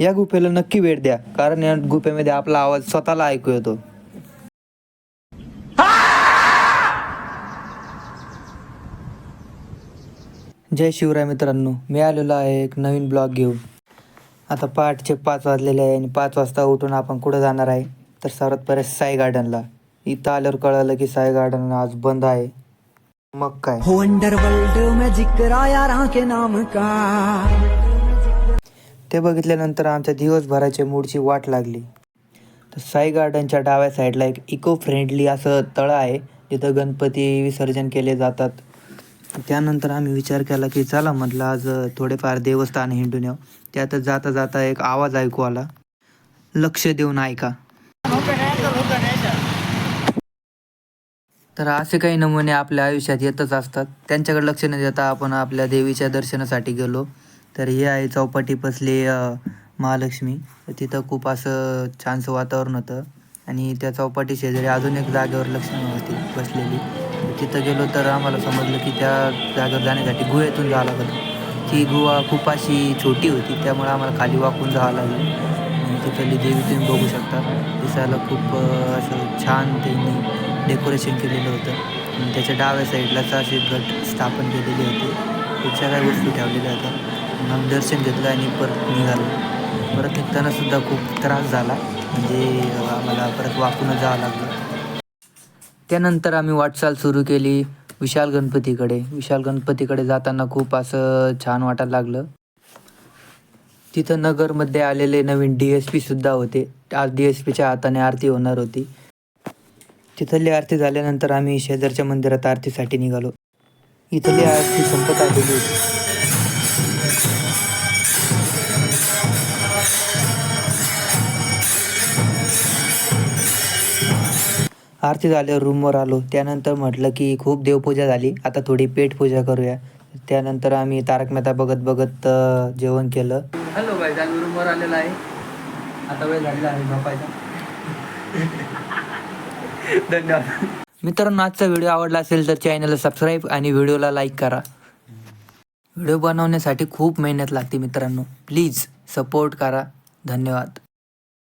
या गुफेला नक्की भेट द्या, कारण या गुफेमध्ये आपला आवाज स्वतःला ऐकू येतो. जय शिवराय मित्रांनो, मी आलेलो आहे एक नवीन ब्लॉग घेऊन. आता पहाटचे 5 वाजलेले आहे आणि 5 वाजता उठून आपण कुठं जाणार आहे तर सर्वात पहिले साई गार्डनला. इथं आल्यावर कळालं की साई गार्डन आज बंद आहे. मग काय, वंडरवर्ल्ड में जिक्र यारां के नाम का. ते बघितल्यानंतर आमच्या दिवसभराच्या मूडची वाट लागली. तर साई गार्डनच्या डाव्या साईडला एक इको फ्रेंडली असं तळं आहे, जिथं गणपती विसर्जन केले जातात. त्यानंतर आम्ही विचार केला की चला म्हटलं आज थोडेफार देवस्थान हिंडून येऊ. त्यातच जाता जाता एक आवाज ऐकू आला, लक्ष देऊन ऐका. तर असे काही नमुने आपल्या आयुष्यात येतच असतात. त्यांच्याकडे लक्ष न देता आपण आपल्या देवीच्या दर्शनासाठी गेलो. तर हे आहे चौपाटी बसले महालक्ष्मी. तिथं खूप असं छानसं वातावरण होतं आणि त्या चौपाटी शेजारी अजून एक जागेवर लक्ष्मी होती बसलेली. तिथं गेलो तर आम्हाला समजलं की त्या जागेवर जाण्यासाठी गुहेतून जावं लागतं. ती गुहा खूप अशी छोटी होती, त्यामुळे आम्हाला खाली वाकून जावं लागलं. आणि तिथली देवी तुम्ही बघू शकता, दिसायला खूप असं छान त्यांनी डेकोरेशन केलेलं होतं. आणि त्याच्या डाव्या साईडलाच असे गट स्थापन केलेले होते, खूप साऱ्या वस्तू ठेवलेल्या होत्या. मग आम्ही दर्शन घेतलं आणि परत निघालो. परत निघताना सुद्धा खूप त्रास झाला, म्हणजे आम्हाला परत वाकूनच जावं लागलं. त्यानंतर आम्ही वाटचाल सुरू केली विशाल गणपतीकडे. विशाल गणपतीकडे जाताना खूप असं छान वाटायला लागलं. तिथं नगरमध्ये आलेले नवीन DSP सुद्धा होते. आज DSPच्या हाताने आरती होणार होती. तिथली आरती झाल्यानंतर आम्ही शेजारच्या मंदिरात आरतीसाठी निघालो. इथली आरती संपत आलेली होती. आरती झाल्यावर रूमवर आलो. त्यानंतर म्हटलं की खूप देवपूजा झाली, आता थोडी पेटपूजा करूया. त्यानंतर आम्ही तारक मेहता बघत बघत जेवण केलं. हॅलो गाईज, आम्ही रूमवर आलेला आहे. आता वेळ झालेला आहे झोपायचा. धन्यवाद मित्रांनो. आजचा व्हिडिओ आवडला असेल तर चॅनलला सबस्क्राईब आणि व्हिडिओला लाईक करा. व्हिडिओ बनवण्यासाठी खूप मेहनत लागते मित्रांनो, प्लीज सपोर्ट करा. धन्यवाद.